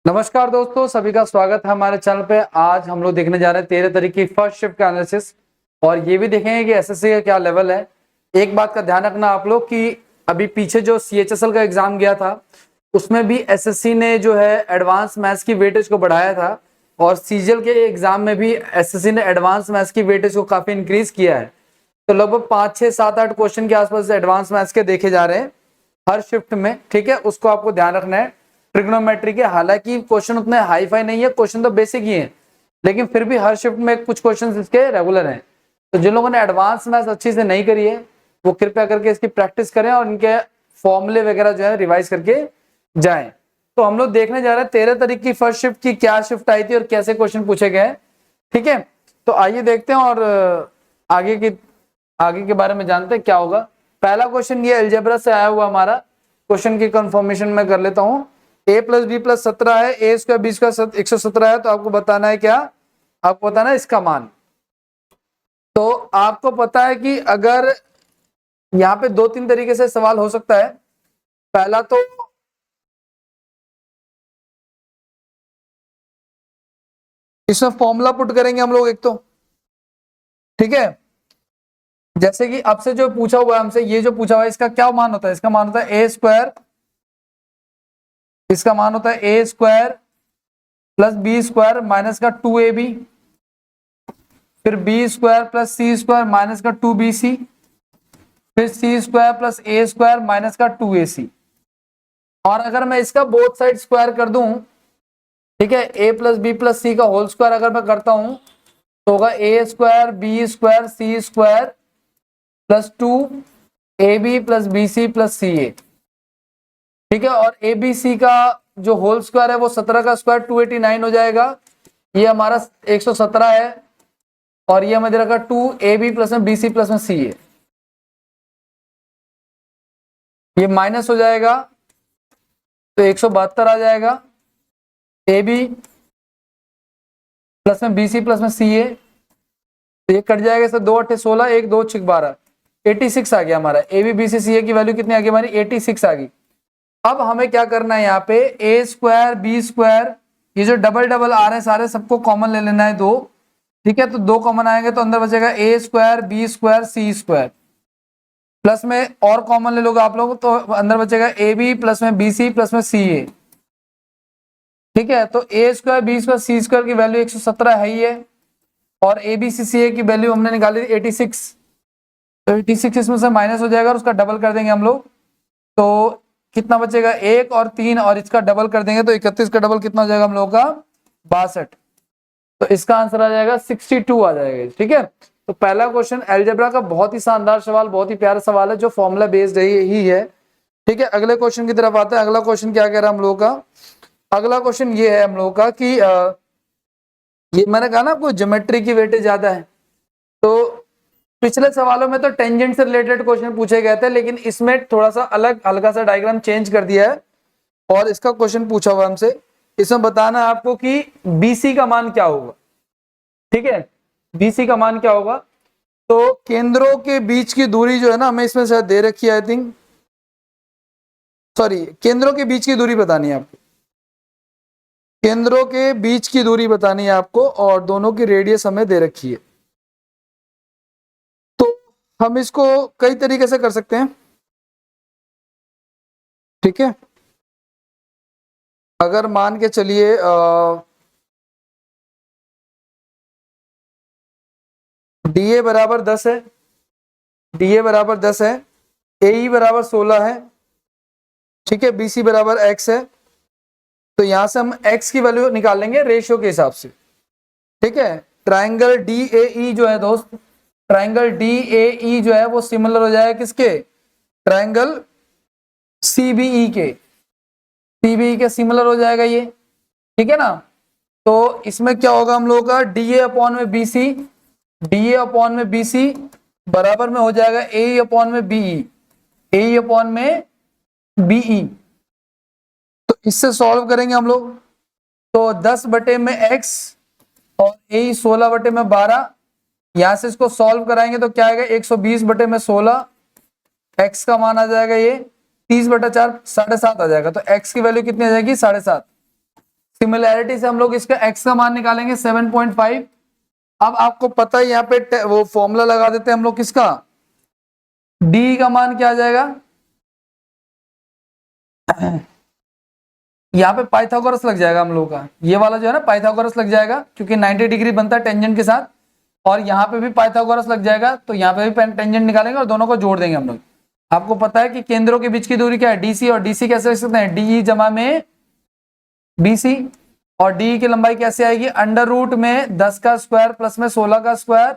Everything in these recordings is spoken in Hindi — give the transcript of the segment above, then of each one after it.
नमस्कार दोस्तों, सभी का स्वागत है हमारे चैनल पे। आज हम लोग देखने जा रहे हैं 13 तारीख की फर्स्ट शिफ्ट का एनालिसिस और ये भी देखेंगे कि एसएससी का क्या लेवल है। एक बात का ध्यान रखना आप लोग कि अभी पीछे जो सीएचएसएल का एग्जाम गया था उसमें भी एसएससी ने जो है एडवांस मैथ्स की वेटेज को बढ़ाया था और सीजीएल के एग्जाम में भी एसएससी ने एडवांस मैथ्स की वेटेज को काफी इंक्रीज किया है। तो लगभग 5, 6, 7, 8 क्वेश्चन के आसपास एडवांस मैथ्स के देखे जा रहे हैं हर शिफ्ट में। ठीक है, उसको आपको ध्यान रखना है। ट्रिग्नोमेट्री के हालांकि क्वेश्चन उतने हाई फाई नहीं है, क्वेश्चन तो बेसिक ही है, लेकिन फिर भी हर शिफ्ट में कुछ क्वेश्चन इसके रेगुलर हैं। तो जिन लोगों ने एडवांस मैथ्स अच्छी से नहीं करी है वो कृपया करके इसकी प्रैक्टिस करें और इनके फॉर्मूले वगैरह जो है रिवाइज करके जाएं। तो हम लोग देखने जा रहे हैं 13 तारीख की फर्स्ट शिफ्ट की क्या शिफ्ट आई थी और कैसे क्वेश्चन पूछे गए। ठीक है, तो आइए देखते हैं और आगे के बारे में जानते हैं क्या होगा। पहला क्वेश्चन ये अलजेब्रा से आया हुआ हमारा क्वेश्चन की कंफर्मेशन में कर लेता हूं। a प्लस बी प्लस 17 है, ए स्क्वायर बी स्क्वायर 117 है, तो आपको बताना है क्या, आपको बताना है इसका मान। तो आपको पता है कि अगर यहाँ पे 2-3 तरीके से सवाल हो सकता है। पहला तो इसमें फॉर्मूला पुट करेंगे हम लोग एक तो, ठीक है। जैसे कि आपसे जो पूछा हुआ है हमसे, ये जो पूछा हुआ है इसका क्या मान होता है, इसका मान होता है ए स्क्वायर, इसका मान होता है a square plus b square minus का 2ab, फिर b square plus c square minus का 2bc, फिर c square plus a square minus का 2ac। और अगर मैं इसका बोथ साइड स्क्वायर कर दूं, ठीक है, a plus b plus c का होल स्क्वायर अगर मैं करता हूं तो होगा a square b square c square plus 2ab plus b c plus c a. ठीक है, और ए बी सी का जो होल स्क्वायर है वो 17 का स्क्वायर 289 हो जाएगा। ये हमारा 117 है और ये हमें दे रखा 2ab प्लस में bc प्लस में सी ए, ये माइनस हो जाएगा तो 172 आ जाएगा। ए बी प्लस में bc प्लस में सी ए, तो ये कट जाएगा, इससे 2 8 16, 1 2 6 12, 86 आ गया हमारा। ए बी बी सी सी ए की वैल्यू कितनी आ गई हमारी, 86 आ गई। अब हमें क्या करना है, यहाँ पे ए स्क्वायर बी स्क्वायर, ये जो डबल डबल आ रहे हैं सारे सबको कॉमन ले लेना है 2। ठीक है, तो 2 कॉमन आएंगे तो अंदर बचेगा ए square b square c square, plus में और कॉमन ले लोगे आप लोग तो अंदर बचेगा ए बी प्लस में बी सी प्लस में सी ए। ठीक है, तो ए square b square c square की वैल्यू 117 है ही है और ए बी सी सी ए की वैल्यू हमने निकाली 86, तो 86 इसमें से माइनस हो जाएगा और उसका डबल कर देंगे हम लोग, तो कितना बचेगा 1 और 3 और इसका डबल कर देंगे तो 31 का डबल कितना हो जाएगा हम लोगों का 62। तो इसका आंसर आ जाएगा 62 आ जाएगा। ठीक है, तो पहला क्वेश्चन अलजेब्रा का बहुत ही शानदार सवाल, बहुत ही प्यारा सवाल है जो फॉर्मूला बेस्ड ही है। ठीक है, अगले क्वेश्चन की तरफ आते हैं। अगला क्वेश्चन क्या कह रहा है हम लोगों का, अगला क्वेश्चन ये है हम लोगों का कि ये मैंने कहा ना आपको ज्योमेट्री की वेटेज ज्यादा है, तो पिछले सवालों में तो टेंजेंट से रिलेटेड क्वेश्चन पूछे गए थे, लेकिन इसमें थोड़ा सा अलग हल्का सा डायग्राम चेंज कर दिया है और इसका क्वेश्चन पूछा हुआ हमसे। इसमें बताना है आपको कि बीसी का मान क्या होगा। ठीक है, बीसी का मान क्या होगा, तो केंद्रों के बीच की दूरी जो है ना, हमें इसमें शायद दे रखी है, आई थिंक, सॉरी, केंद्रों के बीच की दूरी बतानी है आपको, केंद्रों के बीच की दूरी बतानी है आपको और दोनों की रेडियस हमें दे रखी है। तो हम इसको कई तरीके से कर सकते हैं। ठीक है, अगर मान के चलिए डी ए बराबर 10 है, डी ए बराबर 10 है, ए ई बराबर 16 है, ठीक है, बी सी बराबर एक्स है, तो यहां से हम एक्स की वैल्यू निकाल लेंगे रेशियो के हिसाब से। ठीक है, ट्राइंगल डी ए ई जो है दोस्त, ट्राइंगल डी ए ई जो है वो सिमिलर हो जाएगा किसके, ट्राइंगल सीबीई के, सीबीई के सिमिलर हो जाएगा ये। ठीक है ना, तो इसमें क्या होगा हम लोगों का, डी ए अपॉन में B C, D A upon में बी सी बराबर में हो जाएगा ए अपॉन में बीई, ए अपॉन में बीई। तो इससे सॉल्व करेंगे हम लोग, तो 10 बटे में x और ए 16 बटे में 12, यहां से इसको सॉल्व कराएंगे तो क्या आएगा 120 बटे में 16, x का मान आ जाएगा ये 30 बटा 4 7.5 आ जाएगा, तो x की वैल्यू कितनी आ जाएगी 7.5। सिमिलैरिटी से हम लोग इसका x का मान निकालेंगे 7.5। अब आपको पता है यहाँ पे वो फॉर्मूला लगा देते हैं हम लोग किसका, d का मान क्या आ जाएगा, यहाँ पे पाइथागोरस लग जाएगा हम लोग का, ये वाला जो है ना पाइथागोरस लग जाएगा, क्योंकि 90 डिग्री बनता है टेंजेंट के साथ, और यहाँ पे भी पाइथागोरस लग जाएगा, तो यहाँ पे भी टेंजेंट निकालेंगे और दोनों को जोड़ देंगे हम लोग। आपको पता है कि केंद्रों के बीच की दूरी क्या है, डीसी, और डीसी कैसे लिख सकते हैं, डीई जमा में बीसी, और डी की लंबाई कैसे आएगी, अंडर रूट में 10 का स्क्वायर प्लस में 16 का स्क्वायर,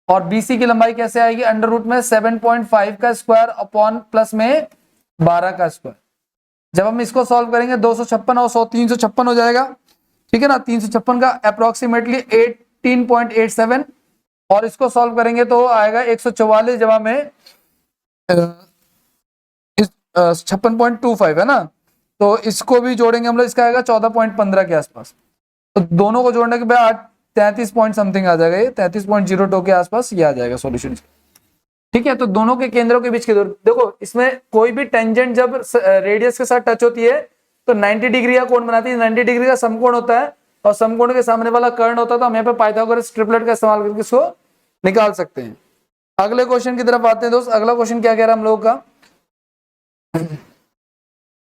और बीसी की लंबाई कैसे आएगी, अंडर रूट में 7.5 का स्क्वायर अपॉन प्लस में 12 का स्क्वायर। जब हम इसको सॉल्व करेंगे 256 और 100 356 हो जाएगा, ठीक है ना, 356 का अप्रोक्सीमेटली 18.87, और इसको सॉल्व करेंगे तो आएगा 144 जमा में 56.25 है ना, तो इसको भी जोड़ेंगे हम लोग, इसका आएगा 14.15 के आसपास। तो दोनों को जोड़ने के बाद 33 पॉइंट समथिंग आ जाएगा, ये 33.02 के आसपास ये आ जाएगा सॉल्यूशन। ठीक है, तो दोनों के केंद्रों के बीच की दूरी, देखो इसमें कोई भी टेंजेंट जब रेडियस के साथ टच होती है तो 90 डिग्री का कोण बनाती है, 90 डिग्री का समकोण होता है, और समकोण के सामने वाला कर्ण होता है, तो हम यहाँ पे पाइथागोरस ट्रिपलेट का इस्तेमाल करके इसको निकाल सकते हैं। अगले क्वेश्चन की तरफ आते हैं दोस्त। अगला क्वेश्चन क्या कह रहा है हम लोगों का,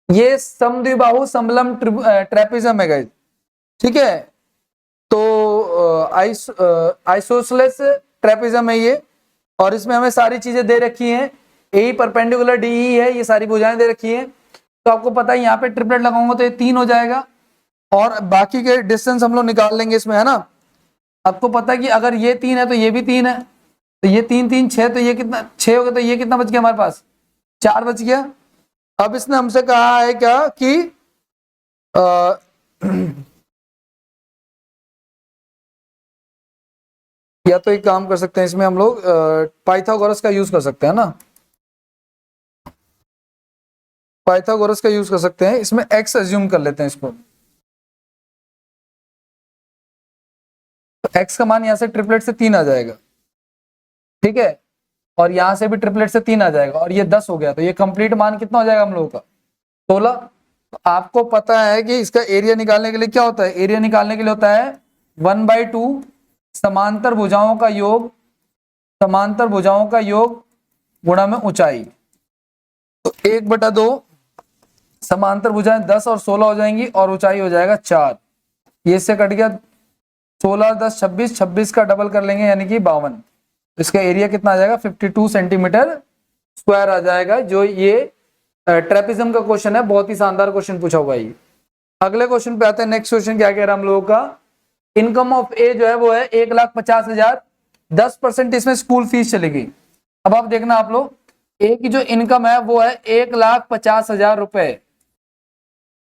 ये समद्विबाहु समलम ट्रेपेजियम है गाइस, ठीक है, तो आइसोसेलेस ट्रेपेजियम है ये, और इसमें हमें सारी चीजें दे रखी हैं, ए परपेंडिकुलर डी है, ये सारी भुजाएं दे रखी हैं, तो आपको पता है यहाँ पे ट्रिपलेट लगाऊंगा तो ये 3 हो जाएगा, और बाकी के डिस्टेंस हम लोग निकाल लेंगे इसमें, है ना। आपको पता है कि अगर ये 3 है तो ये भी 3 है, तो ये 3 3 6, तो ये कितना 6 हो गया, तो ये कितना बच गया हमारे पास, 4 बच गया। अब इसने हमसे कहा है क्या कि या तो एक काम कर सकते हैं, इसमें हम लोग पाइथागोरस का यूज कर सकते हैं ना, पाइथागोरस का यूज कर सकते हैं, इसमें x अज्यूम कर लेते हैं इसको, तो x का मान यहां से ट्रिपलेट से 3 आ जाएगा, ठीक है, और यहां से भी ट्रिपलेट से 3 आ जाएगा, और ये 10 हो गया, तो ये कंप्लीट मान कितना हो जाएगा हम लोगों का 16। तो आपको पता है कि इसका एरिया निकालने के लिए क्या होता है, एरिया निकालने के लिए होता है 1/2 समांतर भुजाओं का योग, समांतर भुजाओं का योग गुणा में ऊंचाई, तो 1/2 समांतर भुजाएं 10 और 16 हो जाएंगी, और ऊंचाई हो जाएगा 4, ये से कट गया 16 10 26, 26 का डबल कर लेंगे यानी कि 52, इसका एरिया कितना आ जाएगा 52 सेंटीमीटर स्क्वायर आ जाएगा, जो ये ट्रेपेजियम का क्वेश्चन है, बहुत ही शानदार क्वेश्चन पूछा हुआ है। अगले क्वेश्चन पे आते हैं। नेक्स्ट क्वेश्चन क्या कह रहा है हम लोगों का, इनकम ऑफ ए जो है वो है 1,50,000, 10% इसमें स्कूल फीस चलेगी। अब आप देखना आप लोग, ए की जो इनकम है वो है 1,50,000 रुपए,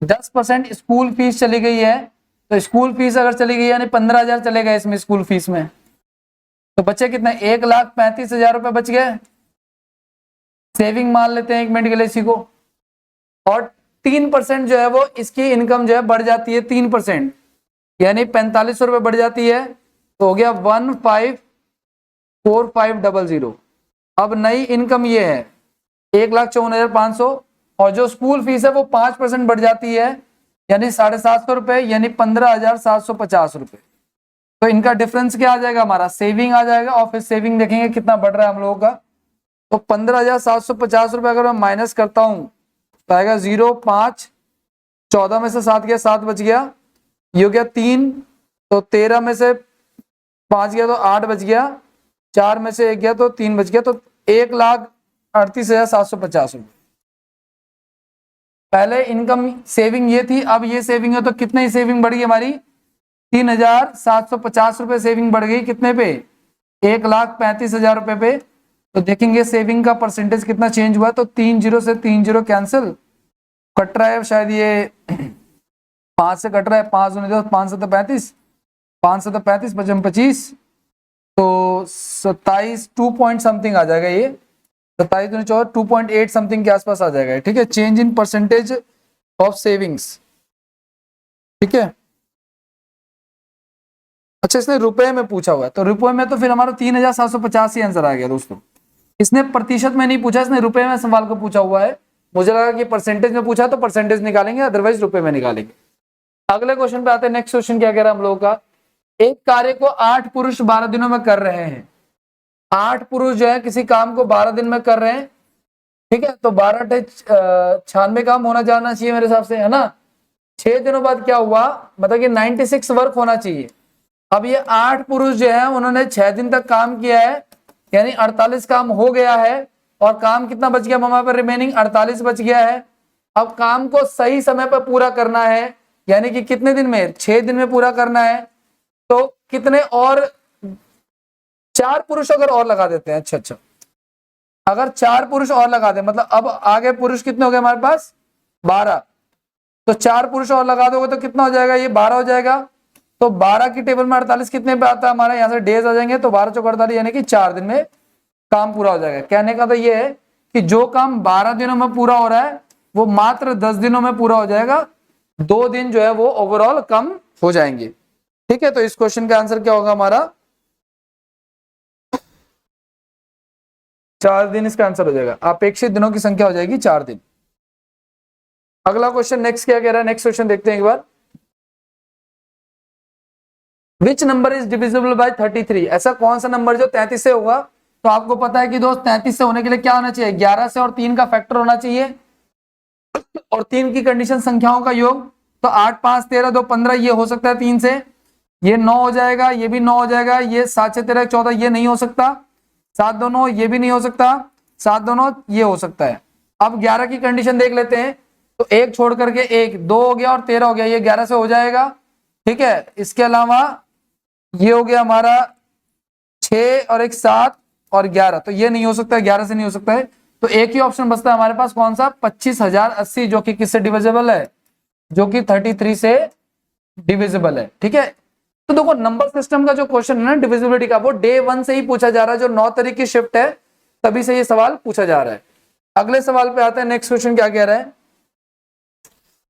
10% स्कूल फीस चली गई है, तो स्कूल फीस अगर चली गई यानी 15,000 चलेगा इसमें स्कूल फीस में, तो बचे कितने 1,35,000 रुपए बच गए। सेविंग मान लेते हैं 1 मिनट के लिए इसी को, और 3% जो है वो इसकी इनकम जो है बढ़ जाती है 3%, यानी 4500 रुपए बढ़ जाती है, तो हो गया 154500। अब नई इनकम ये है 1,54,500, और जो स्कूल फीस है वो 5% बढ़ जाती है, यानी 750 रुपए, यानी 15,750 रुपए। तो इनका डिफरेंस क्या आ जाएगा हमारा, सेविंग आ जाएगा, और फिर सेविंग देखेंगे कितना बढ़ रहा है हम लोगों का, तो 15,750 रुपए अगर मैं माइनस करता हूं तो आएगा 0 5, 14 में से 7 गया 7 बच गया, ये हो गया 3, तो 13 में से 5 गया तो 8 बच गया, 4 में से 1 गया तो 3 बच गया, तो 1,38,750 रुपए। पहले इनकम सेविंग ये थी, अब ये सेविंग है, तो कितने ही सेविंग बढ़ गई हमारी, 3,750 रुपए सेविंग बढ़ गई, कितने पे 1,35,000 रुपए पे। तो देखेंगे सेविंग का परसेंटेज कितना चेंज हुआ, तो 3 0 से 3 0 कैंसिल, कट रहा है शायद ये 5 से कट रहा है, 5 दूनी 10, 5 से तो 35, 5 से तो 35, 55 25, तो 27 2 पॉइंट समथिंग आ जाएगा, ये 27 दूनी 14 2.8 समथिंग के आसपास आ जाएगा, ठीक है, change in percentage of savings, ठीक है। अच्छा, इसने रुपए में पूछा हुआ है, तो रुपए में तो फिर हमारा 3,750 ही आंसर आ गया दोस्तों। इसने प्रतिशत में नहीं पूछा, इसने रुपए में सवाल को पूछा हुआ है, मुझे लगा कि परसेंटेज में पूछा तो परसेंटेज निकालेंगे, अदरवाइज रुपए में निकालेंगे। अगले क्वेश्चन पे आते हैं। नेक्स्ट क्वेश्चन क्या कह रहा है हम लोगों का, एक कार्य को 8 पुरुष 12 दिनों में कर रहे हैं। 8 पुरुष जो है किसी काम को 12 दिन में कर रहे हैं, ठीक है। तो 12 96 काम होना जाना चाहिए मेरे हिसाब से, है ना। 6 दिनों बाद क्या हुआ, मतलब कि 96 वर्क होना चाहिए। अब ये 8 पुरुष जो है उन्होंने 6 दिन तक काम किया है, यानी 48 काम हो गया है, और काम कितना बच गया हमारे पर, रिमेनिंग 48 बच गया है। अब काम को सही समय पर पूरा करना है, यानी कि कितने दिन में, 6 दिन में पूरा करना है। तो कितने और, 4 पुरुष अगर और लगा देते हैं, अच्छा, अगर 4 पुरुष और लगा दे, मतलब अब आगे पुरुष कितने हो गए हमारे पास, 12। तो 4 पुरुष और लगा दोगे तो कितना हो जाएगा, ये 12 हो जाएगा। तो 12 की टेबल में 48 कितने पे आता है हमारा, यहाँ से डेज आ जाएंगे, तो 12 चौक 48, यानी कि 4 दिन में काम पूरा हो जाएगा। कहने का तो ये है कि जो काम 12 दिनों में पूरा हो रहा है वो मात्र 10 दिनों में पूरा हो जाएगा। 2 दिन जो है वो ओवरऑल कम हो जाएंगे, ठीक है। तो इस क्वेश्चन का आंसर क्या होगा हमारा, 4 दिन इसका आंसर हो जाएगा। अपेक्षित दिनों की संख्या हो जाएगी 4 दिन। अगला क्वेश्चन नेक्स्ट क्या कह रहा है, नेक्स्ट क्वेश्चन देखते हैं एक बार। Which number is divisible by 33, ऐसा कौन सा नंबर जो 33 से होगा। तो आपको पता है कि दोस्त 33 से होने के लिए क्या होना चाहिए, 11 से और 3 का फैक्टर होना चाहिए, और 3 की कंडीशन संख्याओं का योग। तो 8 5 13 2 15 ये हो सकता है 3 से, ये 9 हो जाएगा, ये भी 9 हो जाएगा, ये 7 6 13 14 ये नहीं हो सकता, 7 2 9 ये भी नहीं हो सकता, 7 2 9 ये हो सकता है। अब 11 की कंडीशन देख लेते हैं, तो एक छोड़ करके एक, 2 हो गया और 13 हो गया, ये 11 से हो जाएगा, ठीक है। इसके अलावा ये हो गया हमारा 6 और एक 7 और 11, तो ये नहीं हो सकता है, 11 से नहीं हो सकता है। तो एक ही ऑप्शन बचता है हमारे पास, कौन सा, 25,080, जो कि किससे डिविजिबल है, जो कि 33 से डिविजिबल है, ठीक है। तो देखो नंबर सिस्टम का जो क्वेश्चन है ना डिविजिबिलिटी का, वो डे 1 से ही पूछा जा रहा है, जो 9 तारीख की शिफ्ट है तभी से ये सवाल पूछा जा रहा है। अगले सवाल पे आते हैं। नेक्स्ट क्वेश्चन क्या कह रहा है,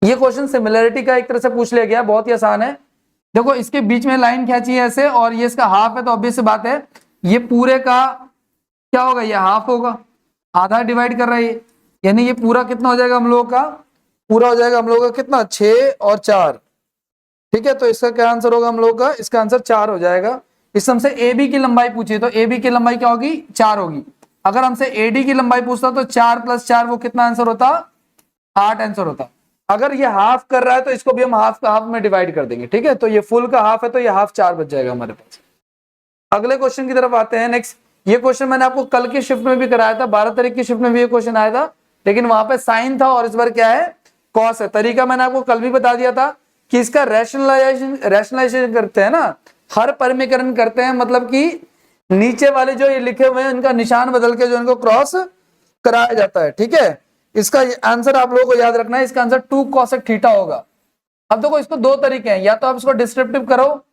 ये क्वेश्चन सिमिलरिटी का एक तरह से पूछ लिया गया, बहुत ही आसान है। देखो इसके बीच में लाइन खींची है ऐसे, और ये इसका हाफ है, तो ऑब्वियस बात है ये पूरे का क्या होगा, ये हाफ होगा, आधा डिवाइड कर रहा है, यानी ये पूरा कितना हो जाएगा हम लोगों का, पूरा हो जाएगा हम लोगों का कितना, 6 और 4, ठीक है। तो इसका क्या आंसर होगा हम लोगों का, इसका आंसर 4 हो जाएगा। इस हमसे ए बी की लंबाई पूछी, तो ए बी की लंबाई क्या होगी, 4 होगी। अगर हमसे ए डी की लंबाई पूछता तो 4 + 4 वो कितना आंसर होता, 8 आंसर होता। अगर ये हाफ कर रहा है तो इसको भी हम हाफ का हाफ में डिवाइड कर देंगे, ठीक है। तो ये फुल का हाफ है, तो ये हाफ 4 बच जाएगा हमारे पास। अगले क्वेश्चन की तरफ आते हैं। नेक्स्ट, ये क्वेश्चन मैंने आपको कल की शिफ्ट में भी कराया था, 12 तारीख की शिफ्ट में भी ये क्वेश्चन आया था, लेकिन वहां पे साइन था और इस बार क्या है, कॉस है। तरीका मैंने आपको कल भी बता दिया था कि इसका रैशनलाइजेशन करते हैं ना, हर परिमीकरण करते हैं, मतलब कि नीचे वाले जो ये लिखे हुए हैं इनका निशान बदल के जो इनको क्रॉस कराया जाता है, ठीक है। इसका आंसर आप लोगों को याद रखना है, इसका आंसर 2 cosec थीटा होगा। अब देखो इसको 2 तरीके हैं, या तो आप इसको डिस्क्रिप्टिव करो,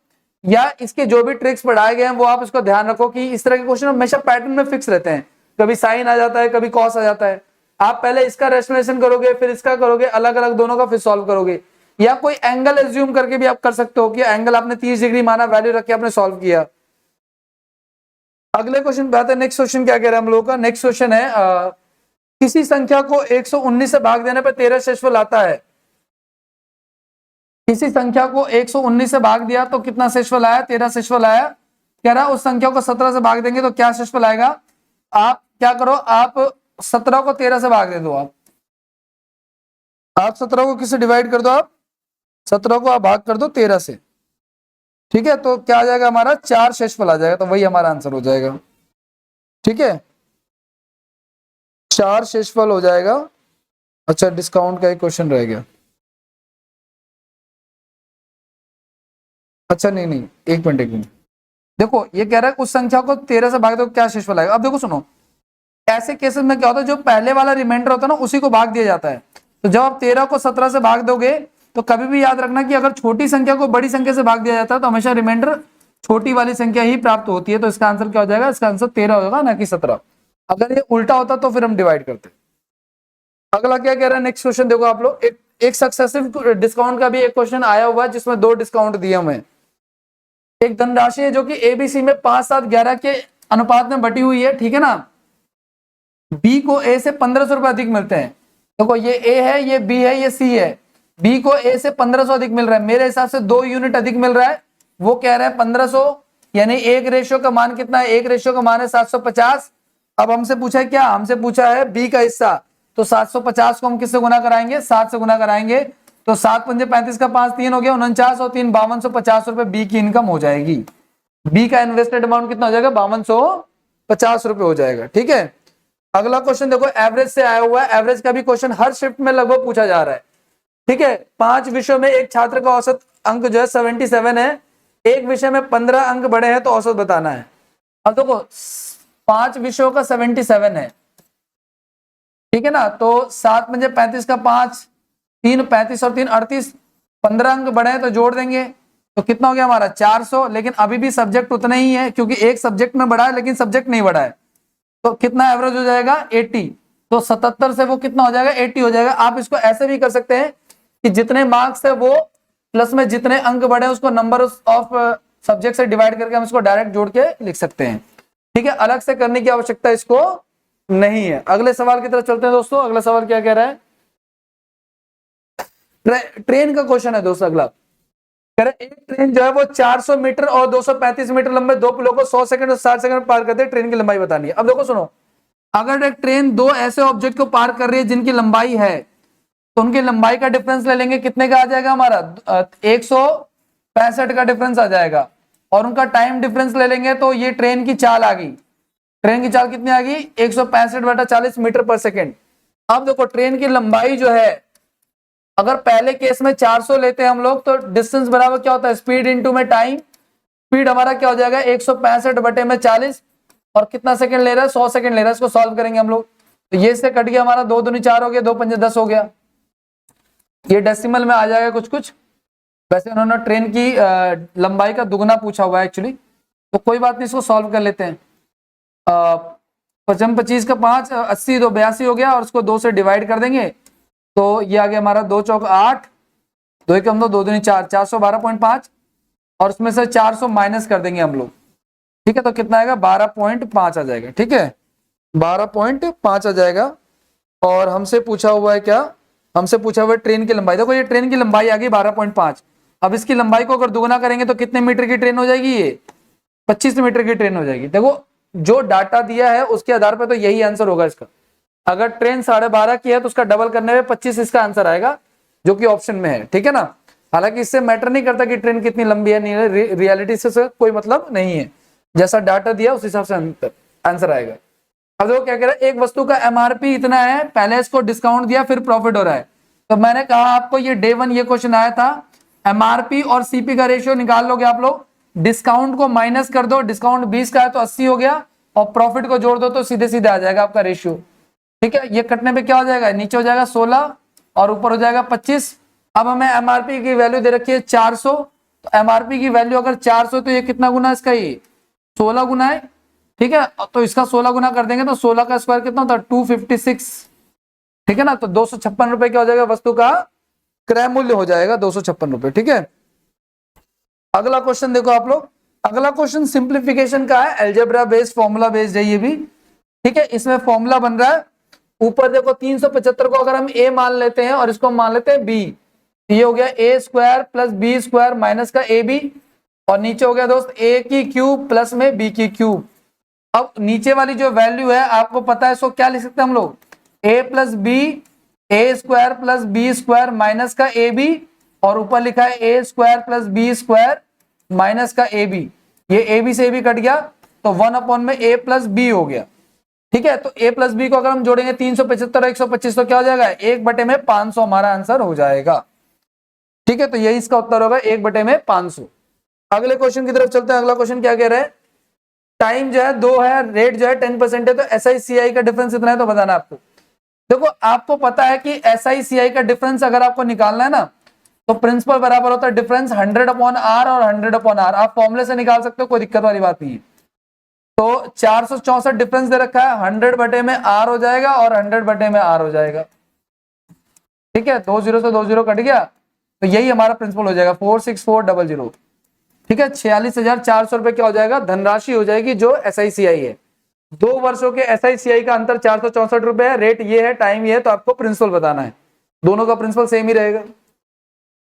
या इसके जो भी ट्रिक्स पढ़ाए गए हैं वो आप इसको ध्यान रखो कि इस तरह के क्वेश्चन हमेशा पैटर्न में फिक्स रहते हैं, कभी साइन आ जाता है, कभी कॉस आ जाता है। आप पहले इसका रेशनलाइजेशन करोगे, फिर इसका करोगे, अलग अलग दोनों का फिर सॉल्व करोगे, या कोई एंगल एज्यूम करके भी आप कर सकते हो कि एंगल आपने 30 डिग्री माना, वैल्यू रख के आपने सॉल्व किया। अगले क्वेश्चन पे आते हैं। नेक्स्ट क्वेश्चन क्या कह रहे हैं हम लोगों का, नेक्स्ट क्वेश्चन है किसी संख्या को 119 से भाग देने पर 13 शेषफल आता है। किसी संख्या को 119 से भाग दिया तो कितना शेषफल आया, 13 शेषफल आया। कह रहा है उस संख्या को 17 से भाग देंगे तो क्या शेषफल आएगा। आप क्या करो, आप 17 को 13 से भाग दे दो, आप 17 को किससे डिवाइड कर दो, आप 17 को आप भाग कर दो 13 से, ठीक है। तो क्या आ जाएगा हमारा, 4 शेषफल आ जाएगा, तो वही हमारा आंसर हो जाएगा, ठीक है, 4 शेषफल हो जाएगा। अच्छा डिस्काउंट का एक क्वेश्चन रह गया, अच्छा नहीं, एक मिनट, देखो ये कह रहा है उस संख्या को 13 से भाग दो क्या शेषफल आएगा। अब देखो सुनो, ऐसे केसेस में क्या होता है, जो पहले वाला रिमाइंडर होता है ना उसी को भाग दिया जाता है। तो जब आप 13 को 17 से भाग दोगे तो कभी भी याद रखना कि अगर छोटी संख्या को बड़ी संख्या से भाग दिया जाता है तो हमेशा रिमाइंडर छोटी वाली संख्या ही प्राप्त होती है। तो इसका आंसर क्या हो जाएगा, इसका आंसर 13 होगा ना कि 17। अगर ये उल्टा होता तो फिर हम डिवाइड करते। अगला क्या कह रहा है, नेक्स्ट क्वेश्चन देखो आप लोग, एक सक्सेसिव डिस्काउंट का भी एक क्वेश्चन आया हुआ है जिसमें 2 डिस्काउंट दिए हुए हैं। एक धनराशि है जो कि एबीसी में 5 7 11 के अनुपात में बटी हुई है, ठीक है ना। बी को ए से 1500 रुपए अधिक मिलते हैं। देखो ये ए है, ये बी है, ये सी है। बी को ए से 1500 अधिक मिल रहा है, मेरे हिसाब से 2 यूनिट अधिक मिल रहा है, वो कह रहा है 1500, यानी एक रेशियो का मान कितना है, एक रेशियो का मान है 750। अब हमसे पूछा है क्या, हमसे पूछा है बी का हिस्सा, तो 750 को हम किससे गुना कराएंगे, 7 से गुना कराएंगे, तो 7 पंजे 35 का 5 3 हो गया 49 और 3 5250 रुपए बी की इनकम हो जाएगी। बी का इन्वेस्टेड अमाउंट कितना हो जाएगा, 5250 रुपए हो जाएगा। ठीक है, अगला क्वेश्चन देखो, एवरेज से आया हुआ है, एवरेज का भी क्वेश्चन हर शिफ्ट में लगभग पूछा जा रहा है। ठीक है, 5 विषयों में एक छात्र का औसत अंक जो है 77 है, एक विषय में 15 अंक बढ़े हैं तो औसत बताना है। अब देखो 5 विषयों का 77 है, ठीक है ना, तो 7 पंजे 35 का 5, 3 35 और 3 38, 15 अंक बढ़े हैं तो जोड़ देंगे, तो कितना हो गया हमारा 400। लेकिन अभी भी सब्जेक्ट उतना ही है, क्योंकि एक सब्जेक्ट में बढ़ा है लेकिन सब्जेक्ट नहीं बढ़ा है, तो कितना एवरेज हो जाएगा 80, तो 77 से वो कितना हो जाएगा 80 हो जाएगा। आप इसको ऐसे भी कर सकते हैं कि जितने मार्क्स है वो प्लस में जितने अंक बढ़े उसको नंबर ऑफ सब्जेक्ट से डिवाइड करके हम इसको डायरेक्ट जोड़ के लिख सकते हैं। ठीक है, अलग से करने की आवश्यकता इसको नहीं है। अगले सवाल की तरफ चलते हैं दोस्तों, अगला सवाल क्या कह रहा है, ट्रेन का क्वेश्चन है दोस्तों। अगला कह रहा है एक ट्रेन जो है वो 400 मीटर और 235 मीटर लंबे दो पुलों को 100 सेकंड और 60 सेकंड पार करते हैं, ट्रेन की लंबाई बतानी है। अब देखो सुनो, अगर एक ट्रेन दो ऐसे ऑब्जेक्ट को पार कर रही है जिनकी लंबाई है, तो उनकी लंबाई का डिफरेंस ले लेंगे, कितने का आ जाएगा हमारा 165 का डिफरेंस आ जाएगा, और उनका टाइम डिफरेंस ले लेंगे तो ये ट्रेन की चाल आ गई, ट्रेन की चाल कितनी आ गई 165/40 मीटर पर सेकेंड। अब देखो ट्रेन की लंबाई जो है, अगर पहले केस में 400 लेते हैं हम लोग, तो डिस्टेंस बराबर क्या होता है स्पीड इनटू में टाइम, स्पीड हमारा क्या हो जाएगा 165/40, और कितना सेकंड ले रहा है 100 सेकंड ले रहा है। इसको सॉल्व करेंगे हम लोग, तो ये से कट गया हमारा 2 दूनी 4 हो गया, 2 पंजे 10 हो गया, ये डेसिमल में आ जाएगा कुछ कुछ। वैसे उन्होंने ट्रेन की लंबाई का दुगना पूछा हुआ है एक्चुअली, तो कोई बात नहीं, इसको सॉल्व कर लेते हैं। 25 का 5 80, 2 82 हो गया, और उसको 2 से डिवाइड कर देंगे, तो ये आ गया हमारा 2 चौक 8, 2 एकम 2, 2 दूनी 4, 412.5, और उसमें से 400 माइनस कर देंगे हम लोग। ठीक है, तो कितना आएगा 12.5 आ जाएगा। ठीक है, 12.5 आ जाएगा। और हमसे पूछा हुआ है क्या, हमसे पूछा हुआ है ट्रेन की लंबाई। देखो ये ट्रेन की लंबाई आ गई 12.5, अब इसकी लंबाई को अगर दुगुना करेंगे तो कितने मीटर की ट्रेन हो जाएगी, ये 25 मीटर की ट्रेन हो जाएगी। देखो जो डाटा दिया है उसके आधार पर तो यही आंसर होगा इसका। अगर ट्रेन 12.5 की है तो उसका डबल करने में 25 इसका आंसर आएगा, जो कि ऑप्शन में है। ठीक है ना, हालांकि इससे मैटर नहीं करता कि ट्रेन कितनी लंबी है, नहीं, रियलिटी से कोई मतलब नहीं है, जैसा डाटा दिया उस हिसाब से आंसर आएगा। अब देखो क्या कह रहा है, एक वस्तु का एमआरपी इतना है, पहले इसको डिस्काउंट दिया फिर प्रॉफिट हो रहा है। तो मैंने कहा आपको ये डे 1 ये क्वेश्चन आया था, एमआरपी और सीपी का रेशियो निकाल लोगे आप लोग, डिस्काउंट को माइनस कर दो, डिस्काउंट 20 का है तो 80 हो गया, और प्रॉफिट को जोड़ दो तो सीधे सीधे आ जाएगा आपका रेशियो। ठीक है, ये कटने पे क्या हो जाएगा, नीचे हो जाएगा 16 और ऊपर हो जाएगा 25। अब हमें एमआरपी की वैल्यू दे रखी है 400, तो एमआरपी की वैल्यू अगर 400 तो ये कितना गुना इसका, ये 16 गुना है। ठीक है, तो इसका 16 गुना कर देंगे तो 16 का स्क्वायर कितना होता है 256। ठीक है ना, तो 256 रुपए क्या हो जाएगा, वस्तु का क्रय मूल्य हो जाएगा 256 रुपए। ठीक है, अगला क्वेश्चन देखो आप लोग, अगला क्वेश्चन सिंप्लीफिकेशन का है, अलजेब्रा बेस्ड फॉर्मूला बेस्ड है ये भी। ठीक है, इसमें फॉर्मूला बन रहा है, ऊपर देखो 375 को अगर हम a मान लेते हैं और इसको मान लेते हैं b, ये हो गया a square plus b square minus का ab, और नीचे हो गया दोस्त a की क्यूब प्लस में b की क्यूब। अब नीचे वाली जो वैल्यू है आपको पता है, इसको क्या लिख सकते हैं हम लोग, a plus b, a square plus b square minus का ए बी, और ऊपर लिखा है a square plus b square minus का ए बी। ये ए बी से ए बी कट गया तो 1 में a प्लस बी हो गया। ठीक है, तो a प्लस बी को अगर हम जोड़ेंगे 375 और 125 तो क्या हो जाएगा 1/500 हमारा आंसर हो जाएगा। ठीक है, तो यही इसका उत्तर होगा 1/500। अगले क्वेश्चन की तरफ चलते हैं। अगला क्वेश्चन क्या कह रहा है, टाइम जो है 2 है, रेट जो है 10% है, तो SICI का डिफरेंस इतना है तो बताना आपको। देखो आपको पता है कि SICI का डिफरेंस अगर आपको निकालना है ना, तो प्रिंसिपल बराबर होता है डिफरेंस 100/r और 100/r। आप फॉर्मूले से निकाल सकते हो, कोई दिक्कत वाली बात नहीं है। तो 464 डिफरेंस दे रखा है, 100/r हो जाएगा और 100/r हो जाएगा। ठीक है, 20 से 20 कट गया, तो यही हमारा प्रिंसिपल हो जाएगा 46400। ठीक है, 46,400 रुपए क्या हो जाएगा, धनराशि हो जाएगी जो SICI है। 2 वर्षों के SICI का अंतर 464 रुपए है, रेट ये है, टाइम ये है, तो आपको प्रिंसिपल बताना है। दोनों का प्रिंसिपल सेम ही रहेगा।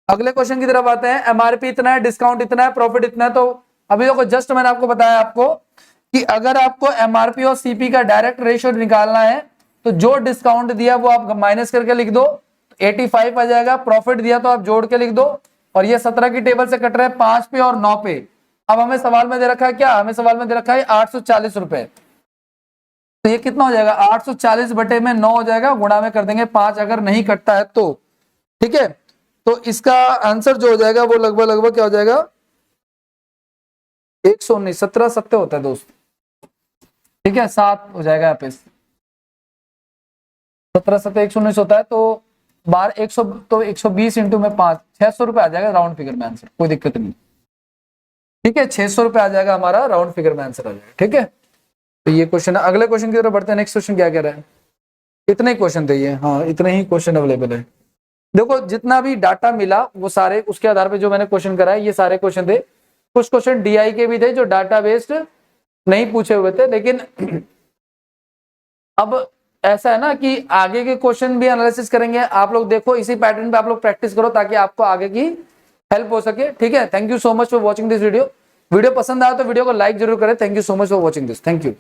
अगले क्वेश्चन की तरफ आते हैं। एमआरपी इतना है, डिस्काउंट इतना है, प्रॉफिट इतना है। तो अभी देखो जस्ट मैंने आपको बताया आपको कि अगर आपको एमआरपी और सीपी का डायरेक्ट रेशियो निकालना है तो जो डिस्काउंट दिया वो आप माइनस करके लिख दो, 85 आ जाएगा। प्रॉफिट दिया तो आप जोड़ के लिख दो। और ये 17 की टेबल से कट रहे हैं 5 पे और 9 पे। अब हमें सवाल में दे रखा है क्या, हमें सवाल में दे रखा है 840 रुपए। तो ये कितना हो जाएगा, 840 बटे में 9 हो जाएगा, गुणा में कर देंगे 5 अगर नहीं कटता है तो। ठीक है, तो इसका आंसर जो हो जाएगा वो लगभग लगभग क्या हो जाएगा, 119, 17 सत्ते होता है दोस्त। ठीक है, 7 हो जाएगा यहाँ पे, 17 सत्ते 119 होता है। तो 12 100 तो 120 इंटू में 5, 600 रुपए आ जाएगा राउंड फिगर में आंसर, कोई दिक्कत नहीं। ठीक है, 600 रुपए आ जाएगा हमारा राउंड फिगर में आंसर आ जाएगा। ठीक है, तो ये क्वेश्चन है। अगले क्वेश्चन की तरफ बढ़ते हैं। नेक्स्ट क्वेश्चन क्या कह रहा है, इतने ही क्वेश्चन थे ये, हाँ इतने ही क्वेश्चन अवेलेबल है। देखो जितना भी डाटा मिला वो सारे उसके आधार पे जो मैंने क्वेश्चन कराए ये सारे क्वेश्चन थे। कुछ क्वेश्चन डीआई के भी थे जो डाटा बेस्ड नहीं पूछे हुए थे, लेकिन अब ऐसा है ना कि आगे के क्वेश्चन भी एनालिसिस करेंगे। आप लोग देखो इसी पैटर्न पे आप लोग प्रैक्टिस करो ताकि आपको आगे की हेल्प हो सके। ठीक है, thank you so much for watching this video. Video पसंद आया तो वीडियो को लाइक जरूर करें। Thank you so much for watching this, thank you.